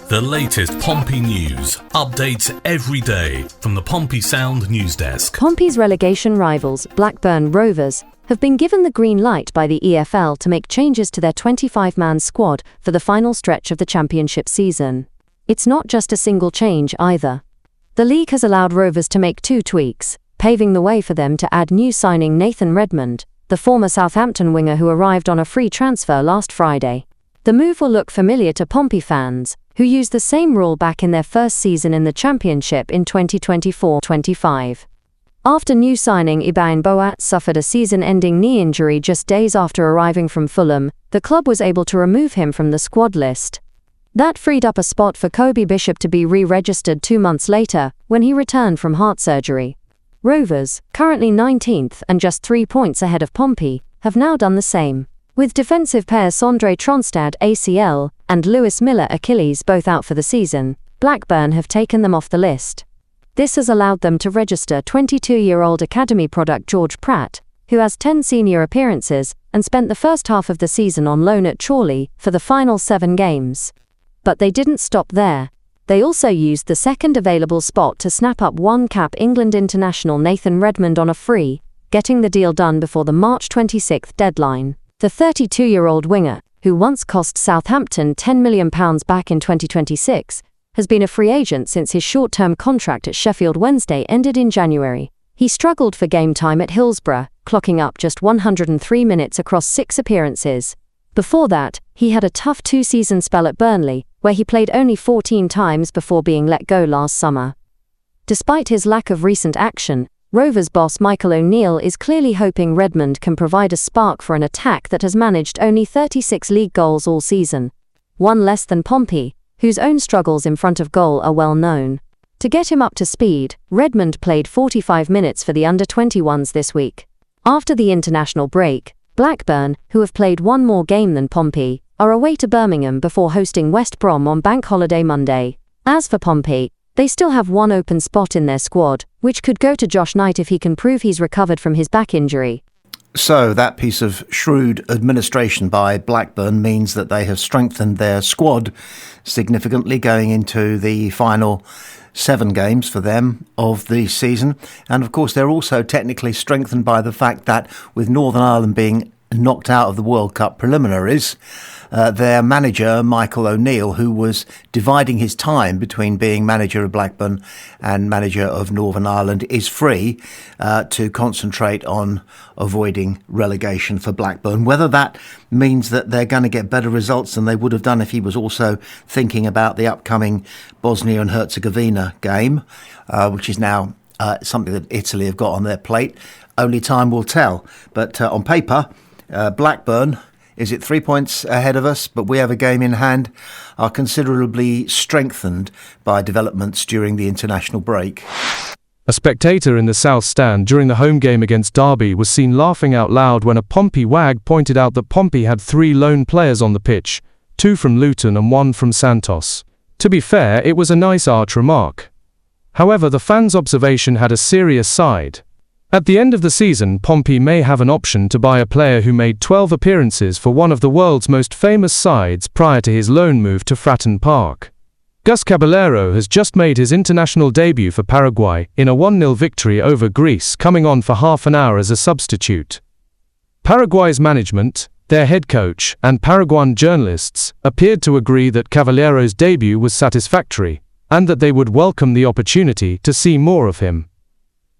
The latest Pompey news, updates every day from the Pompey Sound news desk. Pompey's relegation rivals, Blackburn Rovers, have been given the green light by the EFL to make changes to their 25-man squad for the final stretch of the championship season. It's not just a single change either. The league has allowed Rovers to make 2 tweaks, paving the way for them to add new signing Nathan Redmond, the former Southampton winger who arrived on a free transfer last Friday. The move will look familiar to Pompey fans, who used the same rule back in their first season in the Championship in 2024-25. After new signing Ibain Boat suffered a season-ending knee injury just days after arriving from Fulham, the club was able to remove him from the squad list. That freed up a spot for Kobe Bishop to be re-registered 2 months later, when he returned from heart surgery. Rovers, currently 19th and just 3 points ahead of Pompey, have now done the same. With defensive pair Sondre Tronstad ACL and Lewis Miller Achilles both out for the season, Blackburn have taken them off the list. This has allowed them to register 22-year-old academy product George Pratt, who has 10 senior appearances and spent the first half of the season on loan at Chorley for the final 7 games. But they didn't stop there. They also used the second available spot to snap up one-cap England international Nathan Redmond on a free, getting the deal done before the March 26th deadline. The 32-year-old winger, who once cost Southampton £10 million back in 2026, has been a free agent since his short-term contract at Sheffield Wednesday ended in January. He struggled for game time at Hillsborough, clocking up just 103 minutes across 6 appearances. Before that, he had a tough 2-season spell at Burnley, where he played only 14 times before being let go last summer. Despite his lack of recent action, Rovers boss Michael O'Neill is clearly hoping Redmond can provide a spark for an attack that has managed only 36 league goals all season, one less than Pompey, whose own struggles in front of goal are well known. To get him up to speed, Redmond played 45 minutes for the under-21s this week. After the international break, Blackburn, who have played 1 more game than Pompey, are away to Birmingham before hosting West Brom on Bank Holiday Monday. As for Pompey, they still have 1 open spot in their squad, which could go to Josh Knight if he can prove he's recovered from his back injury. So that piece of shrewd administration by Blackburn means that they have strengthened their squad significantly going into the final 7 games for them of the season. And of course, they're also technically strengthened by the fact that with Northern Ireland being knocked out of the World Cup preliminaries, their manager, Michael O'Neill, who was dividing his time between being manager of Blackburn and manager of Northern Ireland, is free to concentrate on avoiding relegation for Blackburn. Whether that means that they're going to get better results than they would have done if he was also thinking about the upcoming Bosnia and Herzegovina game, which is now something that Italy have got on their plate, only time will tell. But on paper, Blackburn, is it 3 points ahead of us, but we have a game in hand, are considerably strengthened by developments during the international break. A spectator in the South Stand during the home game against Derby was seen laughing out loud when a Pompey wag pointed out that Pompey had 3 lone players on the pitch, 2 from Luton and 1 from Santos. To be fair, it was a nice arch remark. However, the fan's observation had a serious side. At the end of the season, Pompey may have an option to buy a player who made 12 appearances for one of the world's most famous sides prior to his loan move to Fratton Park. Gus Caballero has just made his international debut for Paraguay in a 1-0 victory over Greece, coming on for half an hour as a substitute. Paraguay's management, their head coach, and Paraguayan journalists appeared to agree that Caballero's debut was satisfactory, and that they would welcome the opportunity to see more of him.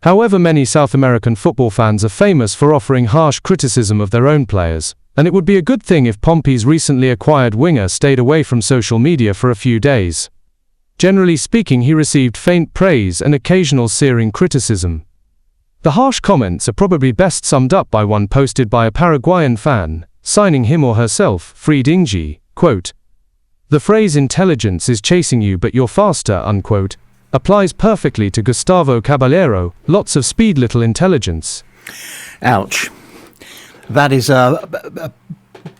However, many South American football fans are famous for offering harsh criticism of their own players, and it would be a good thing if Pompey's recently acquired winger stayed away from social media for a few days. Generally speaking, he received faint praise and occasional searing criticism. The harsh comments are probably best summed up by one posted by a Paraguayan fan, signing him or herself, Fried Ingi, quote, "The phrase intelligence is chasing you but you're faster," unquote, applies perfectly to Gustavo Caballero. Lots of speed, little intelligence. Ouch. That is a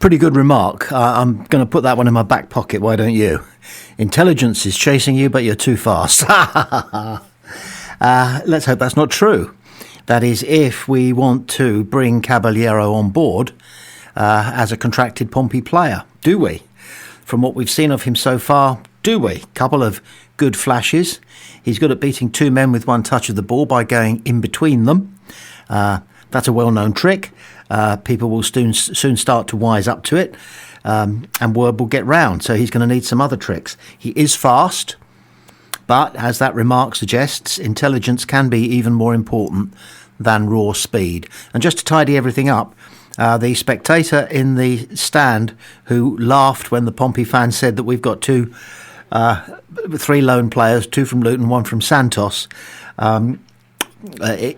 pretty good remark. I'm going to put that one in my back pocket, why don't you? Intelligence is chasing you, but you're too fast. Let's hope that's not true. That is, if we want to bring Caballero on board as a contracted Pompey player, do we? From what we've seen of him so far, do we? Couple of good flashes. He's good at beating two men with one touch of the ball by going in between them. That's a well-known trick. People will soon start to wise up to it, and word will get round. So he's going to need some other tricks. He is fast, but as that remark suggests, intelligence can be even more important than raw speed. And just to tidy everything up, the spectator in the stand who laughed when the Pompey fans said that we've got three lone players, two from Luton, one from Santos,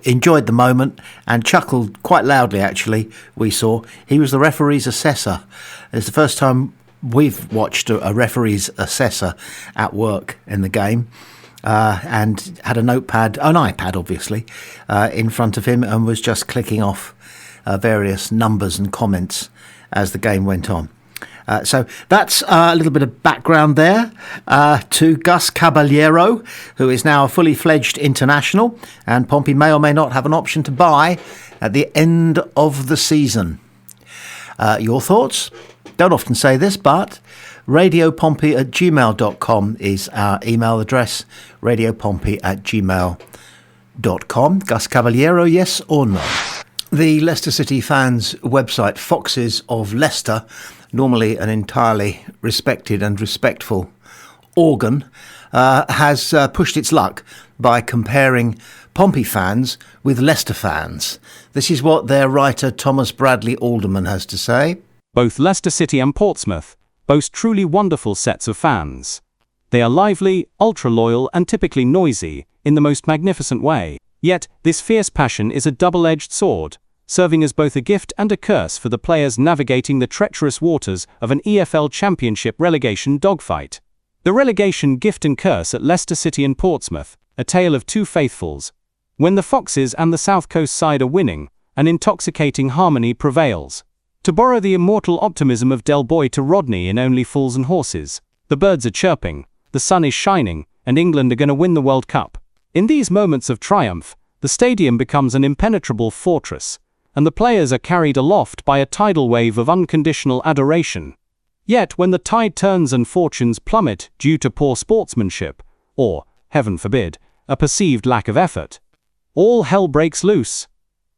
enjoyed the moment and chuckled quite loudly, actually, we saw. He was the referee's assessor. It's the first time we've watched a referee's assessor at work in the game, and had a notepad, an iPad obviously, in front of him, and was just clicking off various numbers and comments as the game went on. So that's a little bit of background there to Gus Caballero, who is now a fully fledged international, and Pompey may or may not have an option to buy at the end of the season. Your thoughts? Don't often say this, but radiopompey@gmail.com is our email address, radiopompey@gmail.com. Gus Caballero, yes or no? The Leicester City fans' website, Foxes of Leicester, normally an entirely respected and respectful organ, has pushed its luck by comparing Pompey fans with Leicester fans. This is what their writer Thomas Bradley Alderman has to say. Both Leicester City and Portsmouth boast truly wonderful sets of fans. They are lively, ultra-loyal and typically noisy in the most magnificent way. Yet, this fierce passion is a double-edged sword, serving as both a gift and a curse for the players navigating the treacherous waters of an EFL Championship relegation dogfight. The relegation gift and curse at Leicester City and Portsmouth, a tale of two faithfuls. When the Foxes and the South Coast side are winning, an intoxicating harmony prevails. To borrow the immortal optimism of Del Boy to Rodney in Only Fools and Horses, the birds are chirping, the sun is shining, and England are going to win the World Cup. In these moments of triumph, the stadium becomes an impenetrable fortress, and the players are carried aloft by a tidal wave of unconditional adoration. Yet when the tide turns and fortunes plummet due to poor sportsmanship, or, heaven forbid, a perceived lack of effort, all hell breaks loose.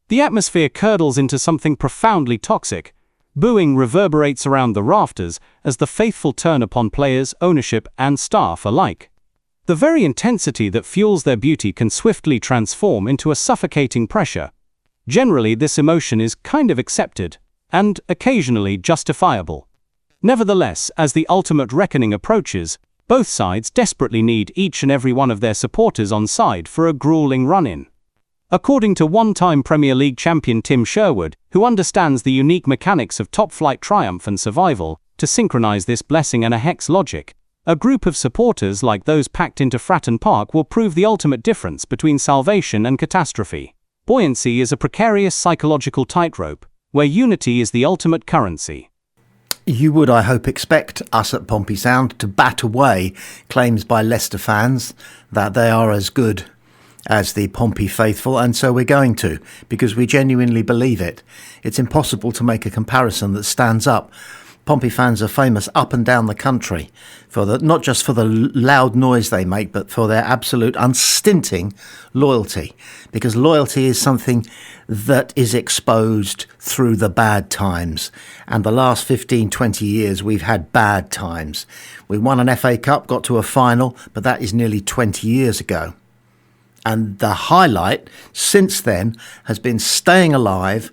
The atmosphere curdles into something profoundly toxic. Booing reverberates around the rafters as the faithful turn upon players, ownership, and staff alike. The very intensity that fuels their beauty can swiftly transform into a suffocating pressure. Generally, this emotion is kind of accepted, and occasionally justifiable. Nevertheless, as the ultimate reckoning approaches, both sides desperately need each and every one of their supporters on side for a grueling run-in. According to one-time Premier League champion Tim Sherwood, who understands the unique mechanics of top-flight triumph and survival, to synchronize this blessing and a hex logic, a group of supporters like those packed into Fratton Park will prove the ultimate difference between salvation and catastrophe. Buoyancy is a precarious psychological tightrope, where unity is the ultimate currency. You would, I hope, expect us at Pompey Sound to bat away claims by Leicester fans that they are as good as the Pompey faithful, and so we're going to, because we genuinely believe it. It's impossible to make a comparison that stands up. Pompey fans are famous up and down the country for not just for the loud noise they make, but for their absolute unstinting loyalty, because loyalty is something that is exposed through the bad times. And the last 15, 20 years, we've had bad times. We won an FA Cup, got to a final, but that is nearly 20 years ago. And the highlight since then has been staying alive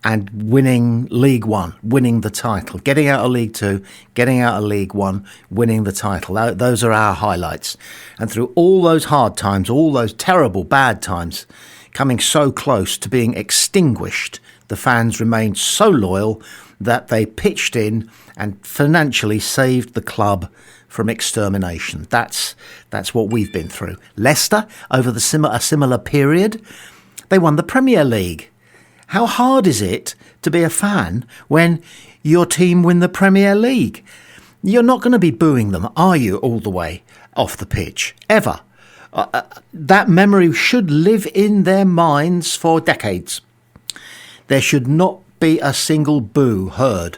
and winning League One, winning the title, getting out of League Two, getting out of League One, winning the title. Those are our highlights. And through all those hard times, all those terrible bad times, coming so close to being extinguished, the fans remained so loyal that they pitched in and financially saved the club from extermination. That's what we've been through. Leicester, over a similar period, they won the Premier League. How hard is it to be a fan when your team win the Premier League? You're not going to be booing them, are you, all the way off the pitch, ever? That memory should live in their minds for decades. There should not be a single boo heard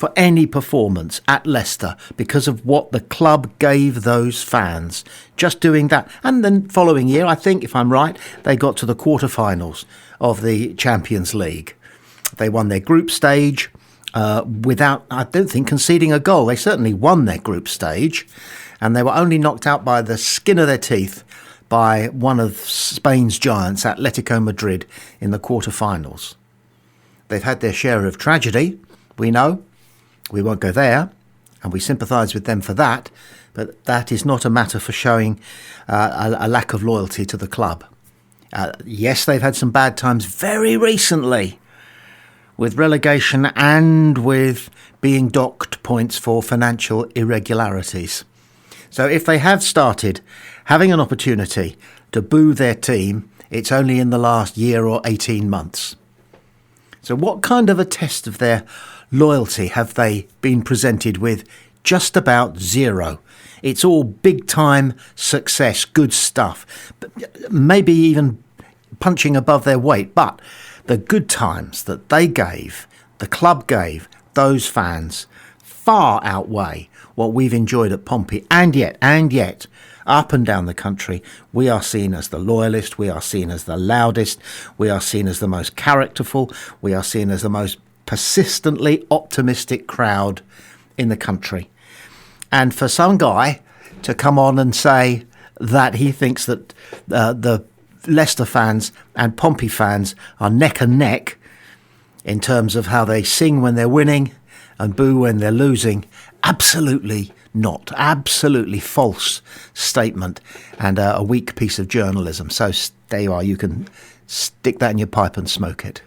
for any performance at Leicester because of what the club gave those fans. Just doing that. And then following year, I think, if I'm right, they got to the quarterfinals of the Champions League. They won their group stage without, I don't think, conceding a goal. They certainly won their group stage, and they were only knocked out by the skin of their teeth by one of Spain's giants, Atletico Madrid, in the quarterfinals. They've had their share of tragedy, we know. We won't go there, and we sympathise with them for that, but that is not a matter for showing a lack of loyalty to the club. Yes, they've had some bad times very recently with relegation and with being docked points for financial irregularities. So if they have started having an opportunity to boo their team, it's only in the last year or 18 months. So what kind of a test of their loyalty have they been presented with? Just about zero. It's all big time success, good stuff, maybe even punching above their weight. But the good times that they gave, the club gave those fans, far outweigh what we've enjoyed at Pompey. And yet, up and down the country, we are seen as the loyalist, we are seen as the loudest, we are seen as the most characterful, we are seen as the most persistently optimistic crowd in the country. And for some guy to come on and say that he thinks that the Leicester fans and Pompey fans are neck and neck in terms of how they sing when they're winning and boo when they're losing, absolutely not. Absolutely false statement and a weak piece of journalism. So there you are, you can stick that in your pipe and smoke it.